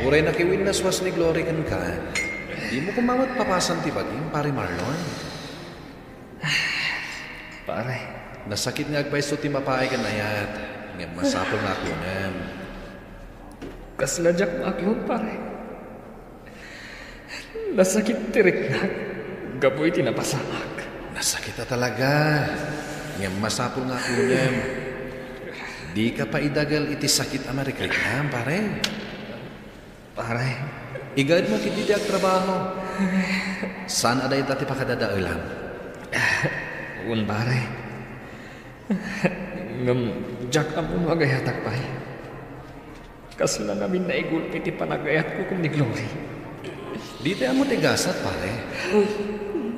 Uray na kiwinnas was ni Glory kan ka. Di mo kumamot papasan ti baging, pare Marlon. Pare. Nasakit nga agpaiso ti mapaay ka na yat. Ngayon masapol na ako Kaslajak maakyong pare. Nasakit tirik na. Gaboy tinapasamak. Nasakit na talaga. Ngam masapol nga kunyam. Di ka pa idagal iti sakit Amerika na, pare. Pare. Igad mo kiti ang trabaho. Saan aday tati pakadadailan? Un pare. Ngam jak amun wagayatak pay. Kasla namin na igulpit ipanagayat ko kung ni Glory. Di tayo mo tigasat, pare.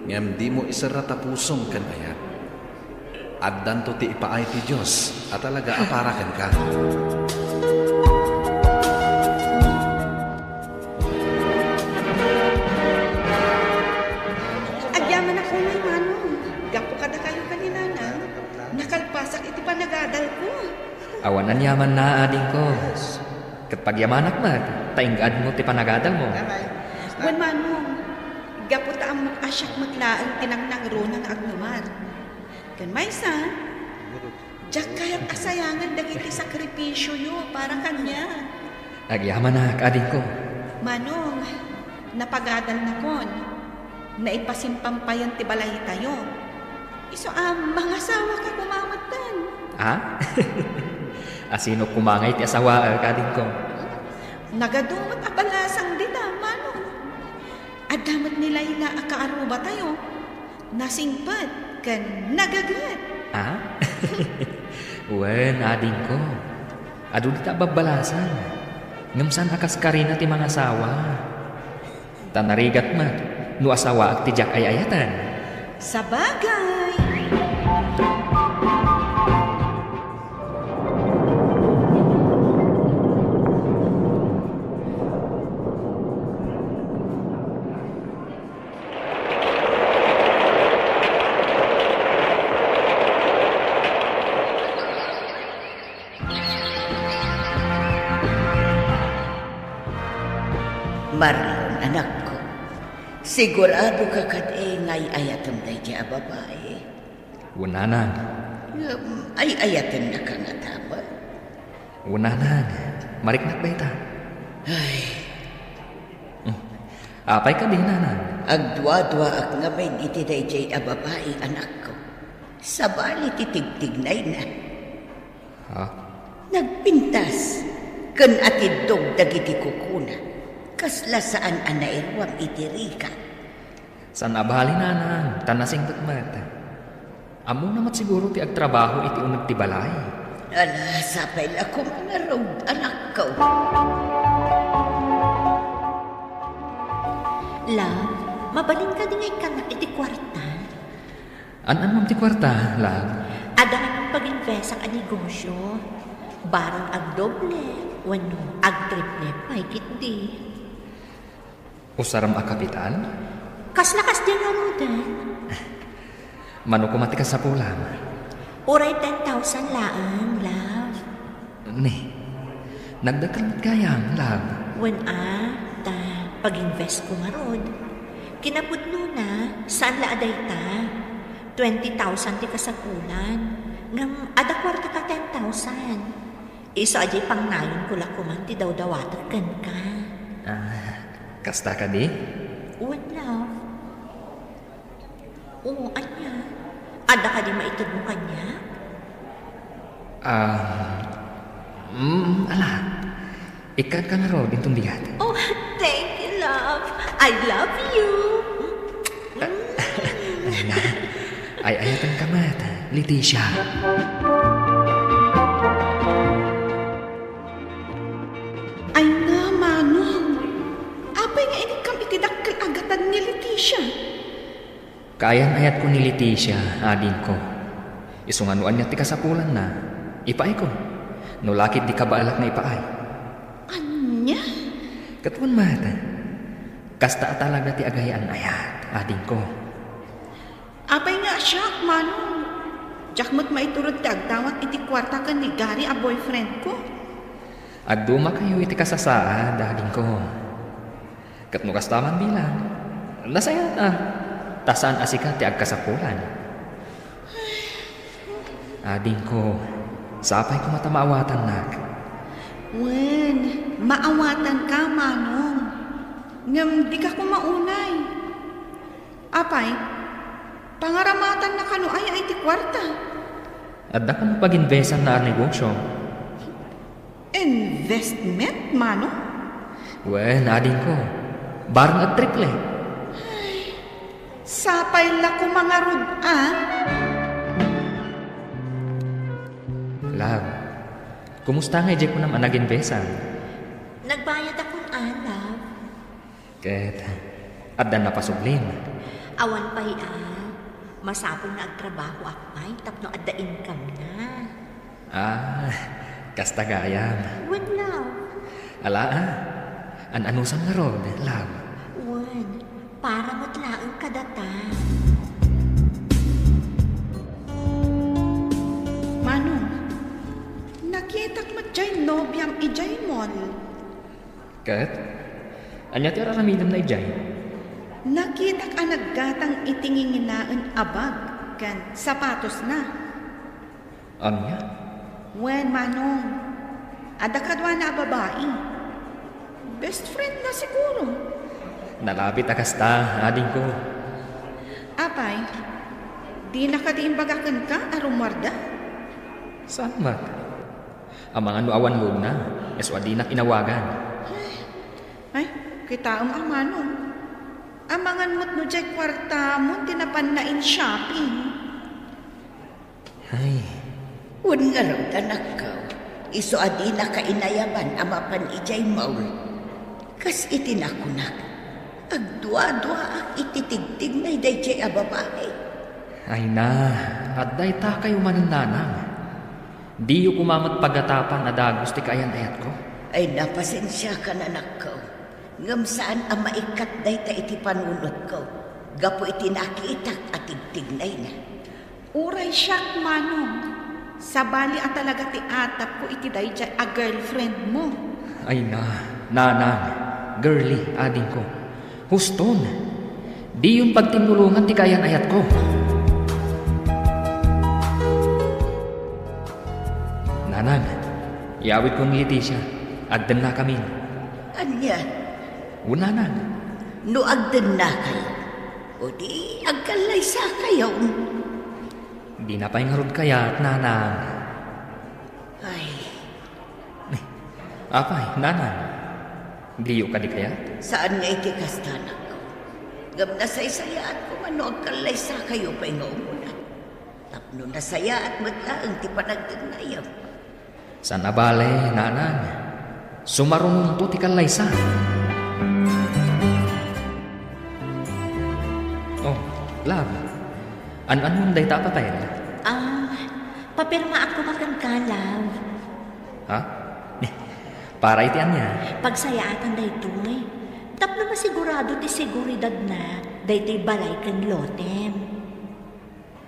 Ngam di mo isarata pusong kan ayat. Addan to ti ipaay ti Diyos at talaga aparakan ka. Agyaman ako na manong. Gapo kada kayo kanina na. Nakalpasak iti panagadal ko. Awanan yaman na ading ko. Kat pagyamanak mat, taingad mo ti panagadal mo. Wan manong. Gapo taang makasyak matlaan tinangnang ro ng agnuman. Kan maysa, jak kayat asayangan dagiti sakripisyo yo para kanya. Agyaman na ading ko. Manong, napagadal na kon. Naipasimpampayan ti balay tayo. Iso mga asawa ka kumamatan. Ha? Asino kumangay ti asawa ading ko? Nagadumot abalasang dita, manong. Adamat nila ila akaaruba tayo. Nasingpat kan nagagat. Ha? Wen, ading ko. Adu di ta babalasan. Ngamsan akas karina ti mga asawa. Tanarigat mat, no asawa at ti jak ay ayatan. Sabagay. Marlon, anak ko, sigurado ka kad-ingay ayatam na siya babae. Unanan. Ay ayatam na ka nga taba. Unanan. Mariknak ba ita? Ay. Apay ka din, nanan. Agdwa-dwa ak nga may iti na siya babae, anak ko. Sabali titigtignay na. Ha? Nagpintas. Kan atidog dagiti kukuna. Kasla saan anairwam itirika. San abali nanan, tanasing tutmat. Amo namat siguro ti agtrabaho iti unag ti balay. Ala, sapay la ko mga road, anak ko. Love, mabalin ka din ka na iti kwarta. An ti kwarta, love? Adahan ang pag-invest ang negosyo. Barang ag doble, wano ag triple, paikit di. Usaram a kapital? Kas din nga rudan. Mano kumati ka sa pulam? Uray 10,000 laan, love. Ni, nagdakalmat kayang, love. When ta pag-invest ko nga rod, kinapudno na, saan laaday ta? 20,000 ti kasapulan. Ngam, ada kwarta ka 10,000. Isa ajay pangnayon ko lakuman ti daw-dawatak kan ka. Kasta ka di? What, love? Oo, anya. Ada ka di maitod mo kanya? Ala. Ikat ka nga ro, dintong digat. Oh, thank you, love. I love you. Ay, ayatan ka mata, Leticia. Ay nga, manong. Apay nga inikam itidakkel agatan ni Leticia. Kayan ayat ko ni Leticia, ading ko. Isunganuan niya ti kasapulan na. Ipaay ko. No lakit di kabaalak na ipaay. Anya? Katuan mata. Kasta talaga ti agayaan ayat, ading ko. Apay nga siya, manong. Jakmat maiturod ti agdawat iti kwarta ka ni Gary a boyfriend ko. Agduma kayo iti kasasaad, ading ko. Katno kastaman bilang. Nasaya na. Tasaan asika ti agkasapulan. Ading ko, sapay ko matamawatan nak. Wen, maawatan ka, Manong. Ngam di ka kumaunay. Apay, pangaramatan na kano ay ti kwarta. At da ka mo pag-investan na negosyo. Investment, Manong? Wen, ading ko. Barang at triple. Sapay la ko mga rudan. Love, kumusta nga ejek mo naman nag-investan? Nagbayad akong alab. Ket, at dan napasublim. Awan pa'y masapon na agtrabaho akpay, tapno at the income na. Kasta gayam. Wan, love. Ala, an-anusan nga rod, love. Wan, para matlaang kadata. Manong, nakitak matjay nobyam ijay mall. Ket, anya ti aramidam na ijay. Nakitak ang naggatang itinginginaan abag kan sapatos na. Anya? Wen, Manong, adakadwa na babae. Best friend na siguro. Nalapit akasta, ading ko. Apay, di nakadiimbagakan ka arumarda? Saan mat? Ang mga nuawan mo na, eswa di na inawagan. Ay, kita ang Manong. Amangan mo't no jay kwarta mo, tinapan na in shopping. Ay, Un nga raw, anak ko. Iso adi na kainayaban amapan ijay maul. Kas itinakunak. Agdua-dua ang ititigtig na iday jay ababae. ay na, at day ta kayo manananang. Di yu kumamat pagatapan na dagos ti kayan ayat ko. Ay napasensya ka na, anak ko. Ngam saan ang maikat day ta iti panunot ko. Gapo iti nakiitak at tigtignay na. Uray siyak, Manong. Sabali at talaga ti atap ko iti day jay a girlfriend mo. Ay na, nanang, girly, ading ko. Huston, di yung pagtinulungan ti kayan ayat ko. Nanang, iawit ko ni Leticia, agdan na kami. Anya, Nanang, no agdan na kayo. O di agkalay sa kayo. di na pa'y ngarod kaya, nanang. Ay, Apay, nanang, di yu ka di kaya? saan nga iti kastanak ko? Gam nasaysayaan ko ano agkalay sa kayo pa nga umuna. Tapno nasayaan matlaang ti panagdunayam. Sa nabale, nanang, sumarunong po ti kalaysa. Oh, love, an-anon day ta papel? Papirma ako makangkalaw. Ha? Para itian niya. Pagsayaatan da ito tapno masigurado ti seguridad na da ito'y balay kan lotem.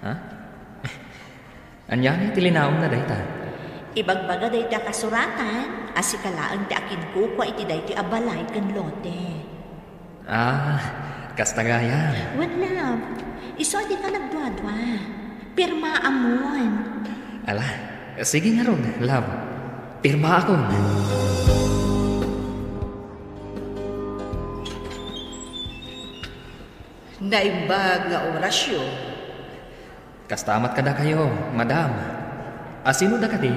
Ha? Anya ni tilinaom na day ta. Ibagbaga da ito kasuratan, asikalaang ti akin kukwa iti da ito'y abalay kan lote. Kastagaya. Wan, love, iso di ka nagdwa-dwa. Pirma amon. Ala, sige nga ron, love. Pirma ako. Naimbag nga orasyon. Kastamat kada kayo, madam. Asino da kati?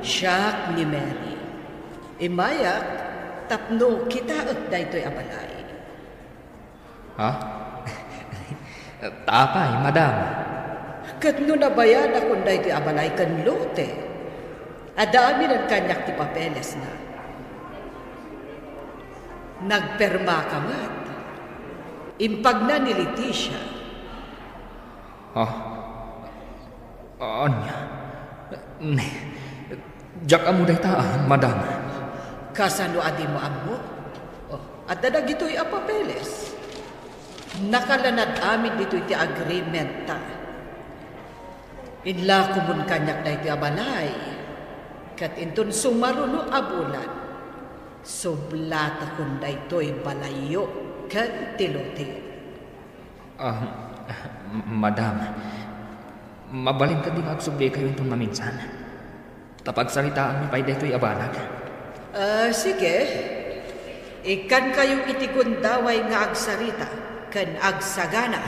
Siyak ni Mary. Imayak, tapno kita at daytoy abalay. Ha? Tapay, madam. Kat no nabayad akong daytoy abalay kan lote. Adami ng kanyak ti papeles na. Nagperma ka mat. Impag na ni Leticia. Anya? Diyak amo day ta, madam. Kasano adi mo amo? At dadag ito'y apapeles. Nakalanad amin dito iti agreement ta. Inla kumun kanyak na iti abalay. Kat inton sumaruno abulan. Sublata kunda ito'y balayo kan tilote. Madam, mabalin ka di magsubli kayo itong maminsan. Tapag salitaan mi pa'y deto'y abanag. Sige. Ikan kayong itigundaway nga agsarita, kan agsagana.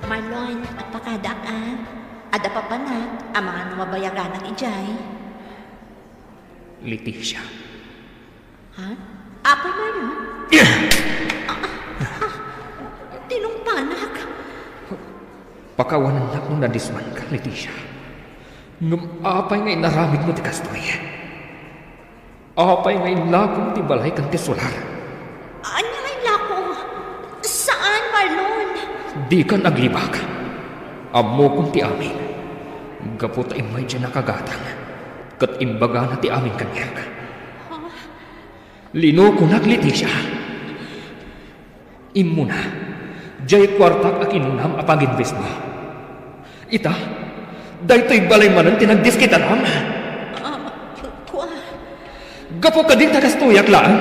Marlon, apakada ka. Ada pa panat, ang mga numabayagan ng ijay. Leticia. Ha? Apa Marlon? Tinungpanak. Pakawanan lang nung nadisman ka, Leticia. Ngam apay nga inaramid mo ti kastoy. Apay nga inlakong ti balay kan ti solar. Anya nga lako? Saan, Marlon? Di ka naglibag. Amo kong ti amin. Gapot ay may dyan nakagatang. Kat imbaga na ti amin kanyak. Lino ko nagliti siya. Imuna. Jay kwartak akinunam apag-invest mo. Ita, daytoy balay manan tinagdis kita nam. Gapo ka di tagastuyak lang.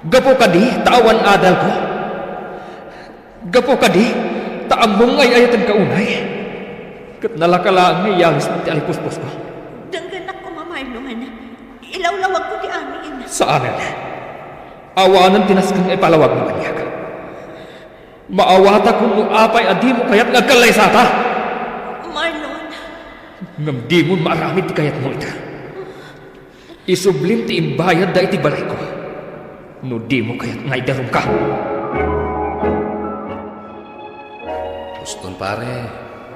Gapo ka di tawan adal ko. Gapo ka di taambong ay ayatan ka unay. Kat nalakalaan ngay yalis mo ti alipuspos ko. Dangganak ko mamayluhan. Ilawlawag ko ti amin. Saanan? Awanan tinaskang ipalawag mo kanyak. Maawata kung no apay adi mo kayat nagkalay sa ata. Marlon. Ngam di mo maaramid ti kayat mo ita. Isublim ti imbayad da iti balay ko. No di mo kayat ngay darong ka. Guston pare,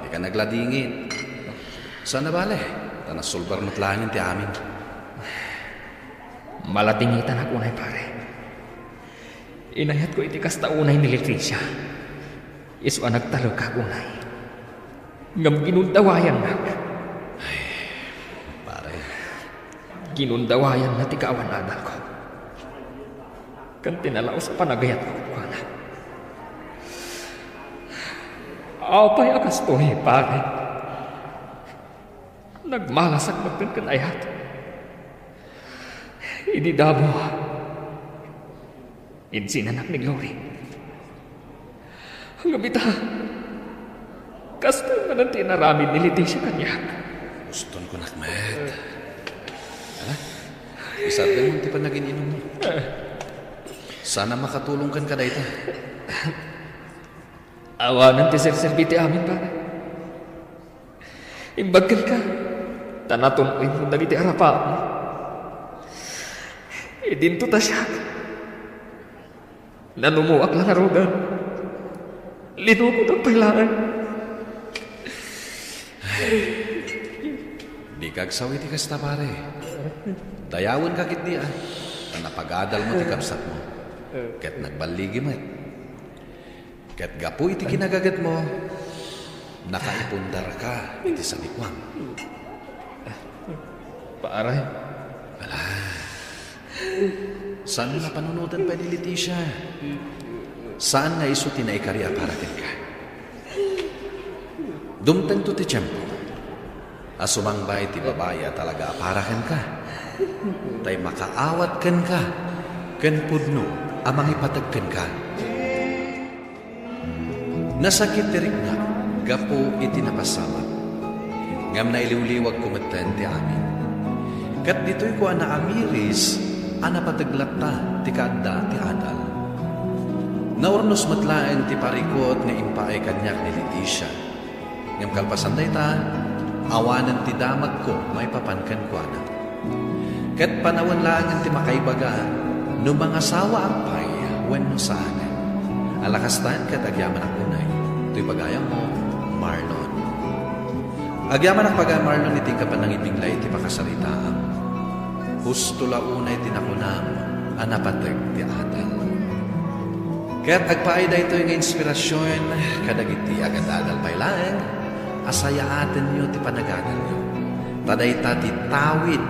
di ka nagladingin. Sana bale, tanasulbar matlangin ti amin. Malatingitan ako unay pare. Inayat ko iti kasta unay ni Leticia. Isu nagtalo ka unay. Ngam ginundawayan na. Ay, pare. Ginundawayan na ti kaawan adal ko. Kan tinalao sa panagayat ko na. Apay akas to pare. Nagmalasag magtan kan ayat. Ididabo. Insinanak ni Glory. Hanggang bita. Kasta man ang tinaramid ni Leticia kanyak. Guston ko nakmet. Ha? Isat din mo ti pa naging inom mo. Sana makatulong kan ka dayta. Awanan ti serserbiti amin pare. Imbagkan ka. Tanaton ko yung dagiti arapa mo. Idinto ta siya. Nanumuak lang arugan. Linukod ang pailaan. Di kagsawi ti kasta pare. Dayawan ka kit niya. Napag-adal mo ti kapsat mo. Ket nagbaligi mo. Ket gapu iti kinagagat mo. Nakaipundar ka iti salikwang. Pare. Wala. Saan na panunutan pa ni Leticia? Saan na iso tinaikarya para ka? Dumtang to ti tiyempo. Asumang bay ti babaya talaga aparakan ka. Tay makaawat kan ka. Kan pudno amang ipatagkan ka. Nasakit tirik nga. Gapo iti napasama. Ngam na iliwliwag kumatan ti amin. Kat dito'y ko na amiris ana pataglat ta ti kaadda ti adal. Naurnos matlaeng ti parikot nga impaay kanyak ni Leticia. Ngam kalpasan day ta, awanan ti damag ko may papankan ko na. Kat panawan lang ti makaibaga, no mga sawa ang pay, wen no saan. Alakastan kat agyaman ang unay, to'y pagayang mo, Marlon. Agyaman ang pagayang Marlon iti ka pa nang ibiglay ti pakasaritaan. Husto launay tinakunam, anapatag ti adal. Kaya't agpaay da ito yung inspirasyon, kadagiti agad-adal pailang, asaya atin nyo ti panagagal nyo. Taday ta ti tawid,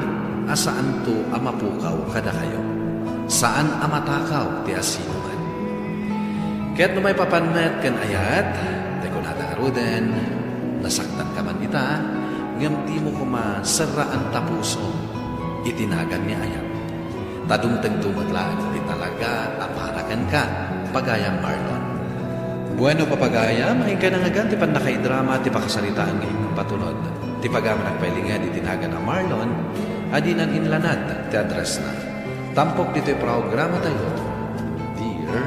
asaan to amapukaw kada kayo. Saan amatakaw ti asino man. Kaya't numay papanmet kan ayat, tay ko natangaruden, nasaktan ka man ita, ngam di mo kumasaraan tapuso. Itinagan ni ayam. Tadumtang tumatlaan, di talaga aparakan ka, pagayang Marlon. Bueno papagaya, mahinga na nga gan, ti pan nakaidrama, ti pakasalitaan ng patulod. Ti pagama nagpailinga, di tinaga na Marlon, adinan inlanad, ti address na. Tampok dito yung programa tayo. Dear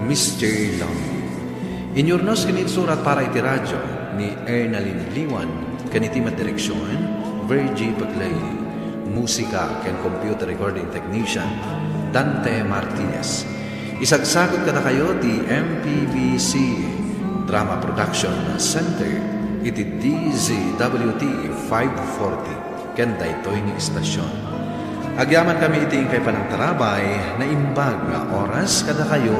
Mr. Lonely. Inyurnos kinit surat para iti radyo ni Ernalyn Liwan, kanitimat direksyon, Virgie Paglay, musika ken computer recording technician, Dante Martinez. Isagsagot ka na kayo di MPBC Drama Production Center iti DZWT 540 kenda ito'y ng istasyon. Agyaman kami iti kay panang tarabay na imbag nga oras kada kayo